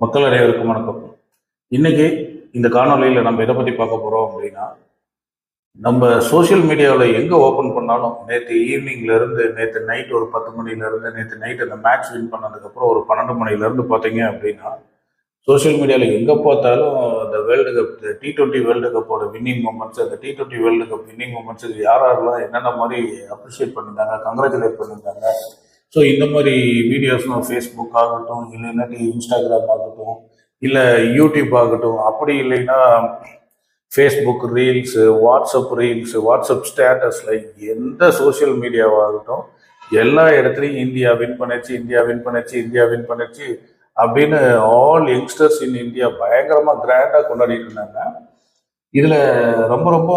மக்கள் அனைவருக்கும் வணக்கம். இன்னைக்கு இந்த காணொலியில் நம்ம எதை பற்றி பார்க்க போகிறோம் அப்படின்னா, நம்ம சோஷியல் மீடியாவில் எங்கே ஓப்பன் பண்ணாலும் நேற்று ஈவினிங்லேருந்து நேற்று நைட் ஒரு 10 மணிலேருந்து நேற்று நைட் அந்த மேட்ச் வின் பண்ணதுக்கப்புறம் ஒரு 12 மணிலேருந்து பார்த்தீங்க அப்படின்னா, சோஷியல் மீடியாவில் எங்கே பார்த்தாலும் அந்த வேர்ல்டு கப் T20 வேர்ல்டு கப்போட வின்னிங் மூமெண்ட்ஸ், அந்த T20 வேர்ல்டு கப் வின்னிங் மூமெண்ட்ஸுக்கு யாரெல்லாம் என்னென்ன மாதிரி அப்ரிஷியேட் பண்ணியிருந்தாங்க, கங்க்ராச்சுலேட் பண்ணியிருந்தாங்க. ஸோ இந்த மாதிரி வீடியோஸ்லாம் ஃபேஸ்புக் ஆகட்டும், இல்லைன்னாட்டி இன்ஸ்டாகிராம் ஆகட்டும், இல்லை யூடியூப் ஆகட்டும், அப்படி இல்லைன்னா ஃபேஸ்புக் ரீல்ஸு, வாட்ஸ்அப் ஸ்டேட்டஸில் எந்த சோஷியல் மீடியாவாகட்டும் எல்லா இடத்துலையும் இந்தியா வின் பண்ணிச்சு அப்படின்னு ஆல் யங்ஸ்டர்ஸ் இன் இந்தியா பயங்கரமாக கிராண்டாக கொண்டாடிட்டு இருந்தாங்க. இதில் ரொம்ப ரொம்ப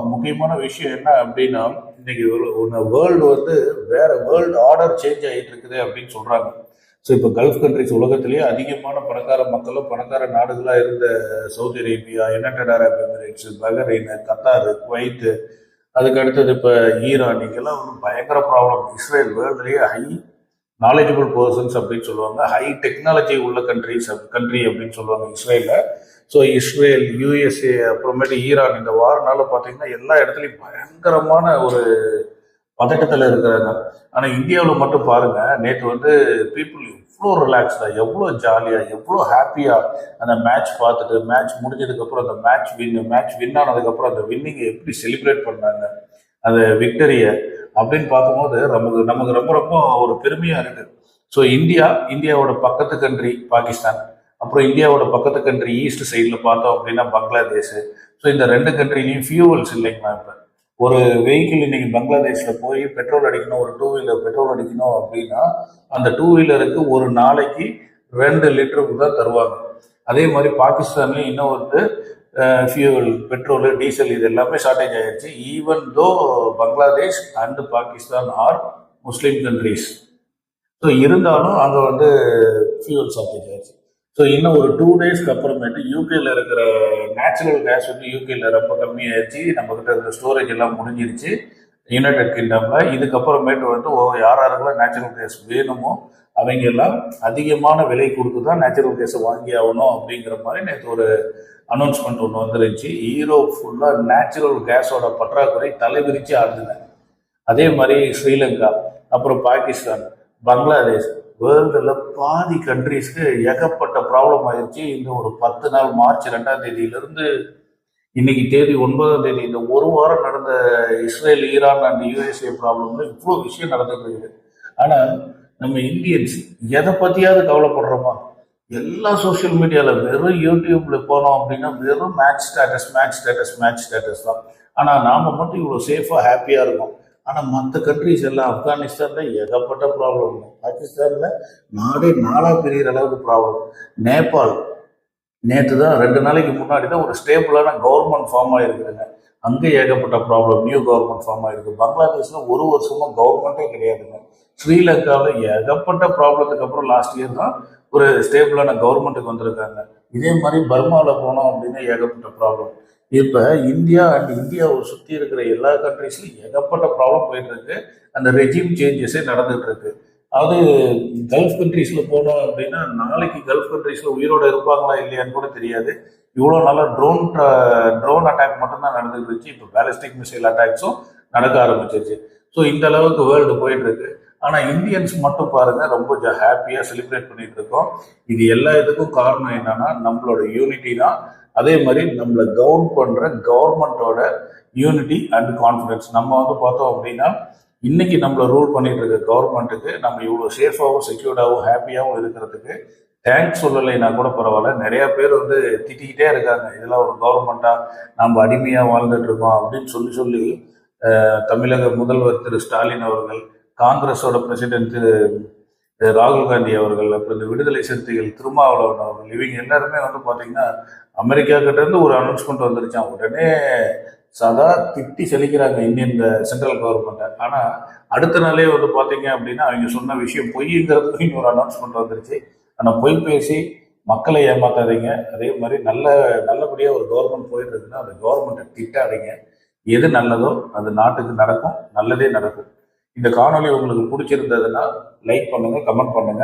முக்கியமான விஷயம் என்ன அப்படின்னா, இன்னைக்கு வேர்ல்டு வேற வேர்ல்டு ஆர்டர் சேஞ்ச் ஆகிட்டு இருக்குது அப்படின்னு சொல்கிறாங்க. ஸோ இப்போ கல்ஃப் கண்ட்ரிஸ் உலகத்திலேயே அதிகமான பணக்கார மக்களும் பணக்கார நாடுகளாக இருந்த Saudi Arabia, United Arab Emirates, Bahrain, Qatar, Kuwait, அதுக்கு அடுத்தது இப்போ ஈரான், இங்கெல்லாம் பயங்கர ப்ராப்ளம். இஸ்ரேல் வேர்ல்டுலேயே ஹை நாலேஜபிள் பர்சன்ஸ் அப்படின்னு சொல்லுவாங்க, ஹை டெக்னாலஜி உள்ள கண்ட்ரி அப்படின்னு சொல்லுவாங்க இஸ்ரேலில். ஸோ இஸ்ரேல், யூஎஸ்ஏ, அப்புறமேட்டு ஈரான், இந்த வாரனால பார்த்தீங்கன்னா எல்லா இடத்துலையும் பயங்கரமான ஒரு பதட்டத்தில் இருக்கிறாங்க. ஆனால் இந்தியாவில் மட்டும் பாருங்க, நேற்று பீப்புள் எவ்வளோ ரிலாக்ஸ்டாக, எவ்வளோ ஜாலியாக, எவ்வளோ ஹாப்பியாக அந்த மேட்ச் பார்த்துட்டு, மேட்ச் முடிஞ்சதுக்கப்புறம் அந்த மேட்ச் வின் ஆனதுக்கப்புறம் அந்த வின்னிங்கை எப்படி செலிப்ரேட் பண்ணாங்க, அந்த விக்டரியை அப்படின்னு பார்க்கும்போது நமக்கு ரொம்ப ரொம்ப ஒரு பெருமையாக இருக்குது. ஸோ இந்தியாவோட பக்கத்து கண்ட்ரி பாகிஸ்தான், அப்புறம் இந்தியாவோட பக்கத்து கண்ட்ரி ஈஸ்ட் சைடில் பார்த்தோம் அப்படின்னா பங்களாதேஷ். ஸோ இந்த 2 கண்ட்ரிலையும் ஃபியூவல்ஸ் இல்லைங்களா? இப்போ ஒரு வெஹிக்கிள் இன்னைக்கு பங்களாதேஷில் போய் பெட்ரோல் அடிக்கணும், ஒரு 2 வீலர் பெட்ரோல் அடிக்கணும் அப்படின்னா அந்த 2 வீலருக்கு ஒரு நாளைக்கு 2 லிட்டருக்கு தான் தருவாங்க. அதே மாதிரி பாகிஸ்தான்லேயும் இன்னும் ஃபியூவல், பெட்ரோலு, டீசல் இது எல்லாமே ஷார்ட்டேஜ் ஆயிடுச்சு. Even though Bangladesh and Pakistan are Muslim countries. So இருந்தாலும் அங்கே ஃபியூவல் ஷார்ட்டேஜ் ஆயிடுச்சு. ஸோ இன்னும் ஒரு 2 டேஸ்க்கு அப்புறமேட்டு யூகேல இருக்கிற நேச்சுரல் கேஸ் யூகேல ரொம்ப கம்மியாயிடுச்சு. நம்மக்கிட்ட இருக்க ஸ்டோரேஜ் எல்லாம் முடிஞ்சிருச்சு யுனைடெட் கிங்டமில். இதுக்கப்புறமேட்டு யாரெல்லாம் நேச்சுரல் கேஸ் வேணுமோ அவங்க எல்லாம் அதிகமான விலை கொடுத்து தான் நேச்சுரல் கேஸை வாங்கி ஆகணும் அப்படிங்கிற மாதிரி நேற்று ஒரு அனௌன்ஸ்மெண்ட் ஒன்று வந்துருந்துச்சு. ஈரோப் ஃபுல்லாக நேச்சுரல் கேஸோட பற்றாக்குறை தலைவிரிச்சு ஆடுதுங்க. அதே மாதிரி ஸ்ரீலங்கா, அப்புறம் பாகிஸ்தான், பங்களாதேஷ், வேர்ல்டில் பாதி கண்ட்ரீஸ்க்கு ஏகப்பட்ட ப்ராப்ளம் ஆயிடுச்சு. இந்த ஒரு 10 நாள், மார்ச் 2ஆம் தேதியிலிருந்து இன்னைக்கு தேதி 9ஆம் தேதி, இந்த ஒரு வாரம் நடந்த இஸ்ரேல், ஈரான் அண்ட் யூஎஸ்ஏ ப்ராப்ளம்ல இவ்வளோ விஷயம் நடந்துட்டு இருக்குது. ஆனால் நம்ம இந்தியன்ஸ் எதை பற்றியாவது கவலைப்படுறோமா? எல்லா சோஷியல் மீடியாவில் வெறும் யூடியூப்ல போனோம் அப்படின்னா வெறும் மேட்ச் ஸ்டேட்டஸ் தான். ஆனால் நாம் மட்டும் இவ்வளோ சேஃபாக ஹாப்பியாக இருக்கும். ஆனால் மற்ற கண்ட்ரிஸ் எல்லாம், ஆப்கானிஸ்தானில் ஏகப்பட்ட ப்ராப்ளம், பாகிஸ்தானில் நாடே நாளாக பிரிகிற அளவுக்கு ப்ராப்ளம், நேபாள் நேற்று தான் 2 நாளைக்கு முன்னாடி தான் ஒரு ஸ்டேபிளான கவர்மெண்ட் ஃபார்ம் ஆகிருக்குதுங்க, அங்கே ஏகப்பட்ட ப்ராப்ளம், நியூ கவர்மெண்ட் ஃபார்ம் ஆகிருக்கு. பங்களாதேஷில் ஒரு வருஷமாக கவர்மெண்ட்டே கிடையாதுங்க. ஸ்ரீலங்காவில் ஏகப்பட்ட ப்ராப்ளத்துக்கு அப்புறம் லாஸ்ட் இயர் தான் ஒரு ஸ்டேபிளான கவர்மெண்ட்டுக்கு வந்திருக்காங்க. இதே மாதிரி பர்மாவில் போனோம் அப்படின்னா ஏகப்பட்ட ப்ராப்ளம். இப்போ இந்தியாவை சுற்றி இருக்கிற எல்லா கண்ட்ரிஸ்லையும் ஏகப்பட்ட ப்ராப்ளம் போயிட்டு இருக்கு. அந்த ரெஜிம் சேஞ்சஸே நடந்துட்டு இருக்கு. அதாவது கல்ஃப் கண்ட்ரீஸில் போனோம் அப்படின்னா நாளைக்கு கல்ஃப் கண்ட்ரீஸில் உயிரோட இருப்பாங்களா இல்லையான்னு கூட தெரியாது. இவ்வளோ நாளாக ட்ரோன் அட்டாக் மட்டும்தான் நடந்துட்டு இருந்துச்சு. இப்போ பேலிஸ்டிக் மிசைல் அட்டாக்ஸும் நடக்க ஆரம்பிச்சிருச்சு. ஸோ இந்த அளவுக்கு வேர்ல்டு போயிட்டு இருக்கு. ஆனால் இந்தியன்ஸ் மட்டும் பாருங்க, ரொம்ப ஹாப்பியாக செலிப்ரேட் பண்ணிட்டு இருக்கோம். இது எல்லா இதுக்கும் காரணம் என்னன்னா நம்மளோட யூனிட்டி தான். அதே மாதிரி நம்மளை கவர்ன் பண்ணுற கவர்மெண்ட்டோட யூனிட்டி அண்ட் கான்ஃபிடன்ஸ். நம்ம பார்த்தோம் அப்படின்னா இன்னைக்கு நம்மளை ரூல் பண்ணிட்டு இருக்க கவர்மெண்ட்டுக்கு நம்ம இவ்வளோ சேஃபாகவும் செக்யூர்டாகவும் ஹாப்பியாகவும் இருக்கிறதுக்கு தேங்க்ஸ் சொல்லலைன்னா கூட பரவாயில்ல. நிறைய பேர் திட்டிக்கிட்டே இருக்காங்க, இதெல்லாம் ஒரு கவர்மெண்ட்டாக நம்ம அடிமையாக வாழ்ந்துட்டு இருக்கோம் அப்படின்னு சொல்லி தமிழக முதல்வர் திரு ஸ்டாலின் அவர்கள், காங்கிரஸோட பிரசிடென்ட் திரு ராகுல் காந்தி அவர்கள், அப்புறம் இந்த விடுதலை சிறுத்தைகள் திருமாவளவன் அவர்கள், இவங்க எல்லாருமே பார்த்தீங்கன்னா அமெரிக்கா கிட்ட இருந்து ஒரு அனௌன்ஸ்மெண்ட் வந்துருச்சான். உடனே சதா திட்டி செழிக்கிறாங்க இந்தியன் சென்ட்ரல் கவர்மெண்ட்டை. ஆனால் அடுத்த நாளே பார்த்தீங்க அப்படின்னா அவங்க சொன்ன விஷயம் பொய்ங்கிறதுக்கு இன்னொரு அனௌன்ஸ்மெண்ட் வந்துருச்சு. ஆனால் பொய் பேசி மக்களை ஏமாத்தாதீங்க. அதே மாதிரி நல்லபடியாக ஒரு கவர்மெண்ட் போயிட்டு இருக்குன்னா அந்த கவர்மெண்ட்டை திட்டாதீங்க. எது நல்லதோ அது நாட்டுக்கு நடக்கும், நல்லதே நடக்கும். இந்த காணொலி உங்களுக்கு பிடிச்சிருந்ததுன்னா லைக் பண்ணுங்க, கமெண்ட் பண்ணுங்க.